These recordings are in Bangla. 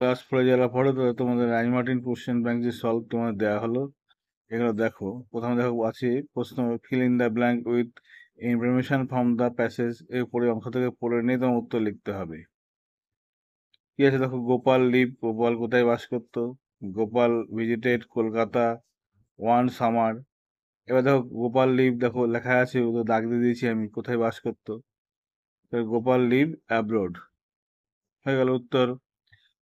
ক্লাস 4 যারা পড়ো তো তোমাদের রাইমার্টিন কোশ্চেন ব্যাংক যে সলভ তোমাদের দেওয়া হলো, এগুলো দেখো। প্রথমে দেখো আছে প্রশ্ন, fill in the blank with information from the passage. এর পরে অংশ থেকে পড়ে নিয়ে তোমার উত্তর লিখতে হবে। কি আছে দেখো, গোপাল লিভ, গোপাল কোথায় বাস করতো? Gopal visited Kolkata one summer. এবার দেখো গোপাল লিভ, দেখো লেখা আছে, ও তো দাগ দিয়ে দিয়েছি আমি, কোথায় বাস করতো। গোপাল লিভ অ্যাব্রোড হয়ে গেল উত্তর।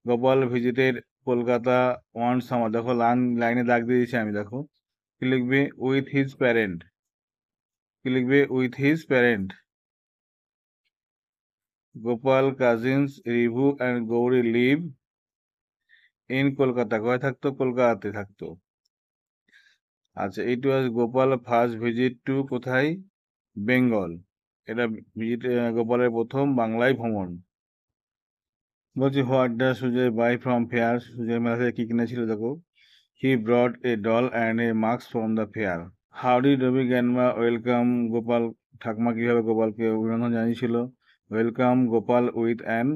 Gopal visited Kolkata one summer, দেখো লাইনে দাগ দিয়ে দিয়েছি আমি, দেখো কি লিখবে, উইথ হিজ প্যারেন্ট। কি লিখবে, with his parent. Gopal cousins Ribhu and Gouri live in Kolkata, কোথায় থাকতো? কলকাতাতে থাকতো। আচ্ছা, it was Gopal first visit to কোথায়? বেঙ্গল। এটা ভিজিট, গোপালের প্রথম বাংলায় ভ্রমণ। বলছি, what does Sujay buy from fair, Sujay মেলা থেকে কি কিনেছিল দেখো। He brought a doll and a mask from the fair. How did Rabi grandma welcome Gopal, ঠাকুমা কিভাবে গোপালকে অভিনন্দন জানিয়েছিল? Welcome Gopal with an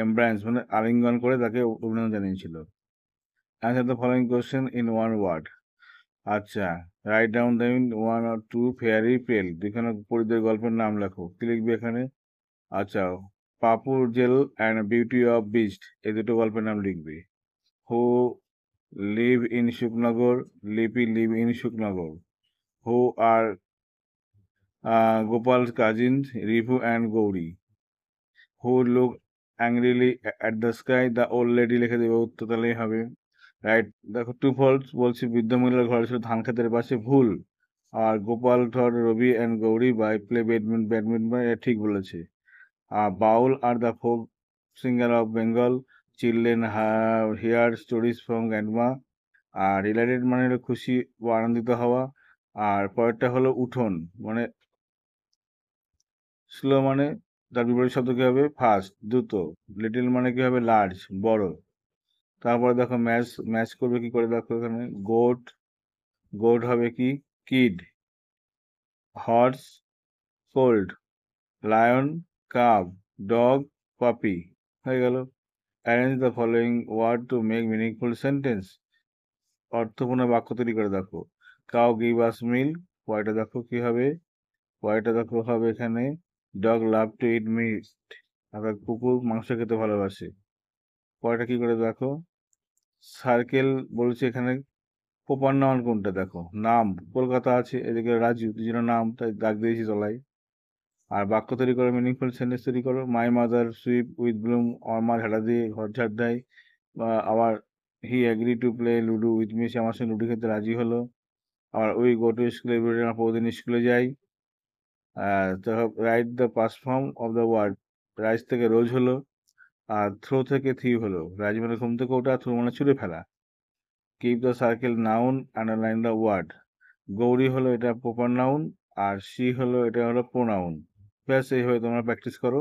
embrace, মানে আলিঙ্গন করে তাকে অভিনন্দন জানিয়েছিল। Answer the following question in one word. আচ্ছা, write down the one or two fairy tale, দুখানে পরিদের গল্পের নাম লেখো। কি লিখবে এখানে? আচ্ছা, Rapunzel and beauty of beast, এই দুটো গল্পের নাম লিখবে। হু leave in Shuknagar, Lipi live in Shuknagar. Who are Gopal's cousins, Rivu and Gauri, who look angrily at the sky, the old lady লিখে দেবে, উত্তর তাহলেই হবে। রাইট, দেখো টু ফলস বলছি, বৃদ্ধ মহিলার ঘর ছিল ধান খেতের পাশে, ভুল। আর Gopal thought Rabi and Gouri by play badminton, এটা ঠিক বলেছে। আর Baul are the folk singer of Bengal, children hear stories from grandma. আর রিলেটেড মানে হলো খুশি বা আনন্দিত হওয়া। আর পরেরটা হলো উঠোন, মানে স্লো মানে তার বিপরীত শব্দ কি হবে? ফাস্ট, দ্রুত। লিটল মানে কি হবে? লার্জ, বড়। তারপরে দেখো ম্যাচ, ম্যাচ করবে কি করে দেখো এখানে। গোট, গোট হবে কি? Kid. Horse, colt. Lion, cub. Dog, puppy. হয়ে গেল। Arrange the following word to make meaningful sentence, অর্থপূর্ণ বাক্য তৈরি করে দেখো। কাউ গিভ আস মিল্ক, পয়টা দেখো কি হবে? পয়টা দেখো হবে এখানে, dog love to eat meat, অর্থাৎ কুকুর মাংস খেতে ভালোবাসে। পরেরটা কি করে দেখো। সার্কেল বলছে এখানে, প্রপার নাউন কোনটা দেখো। নাম, কলকাতা আছে, এদিকে রাজু, দুজনের নাম, তাই দাগ দিয়েছি তলায়। আর বাক্য তৈরি করো, মিনিংফুল সেন্টেন্স তৈরি করো। My mother sweep with broom, আমার মা ঝাড়া দিয়ে ঘর ঝাড় দেয়। আবার he agree to play ludo with me, সে আমার সঙ্গে লুডো খেতে রাজি হলো। আবার we go to school everyday, আমরা প্রতিদিন স্কুলে যাই। তো write the past form of the word, rise থেকে রোজ হলো। আর থ্রো থেকে থিভ হলো। রাইজ মানে ঘুম থেকে ওঠা, থ্রো মানে ছুঁড়ে ফেলা। Keep the circle noun, underline the word. Gouri হলো এটা প্রপার নাউন, আর সি হলো এটা হলো প্রোনাউন। ব্যাস এইভাবে তোমরা প্র্যাকটিস করো।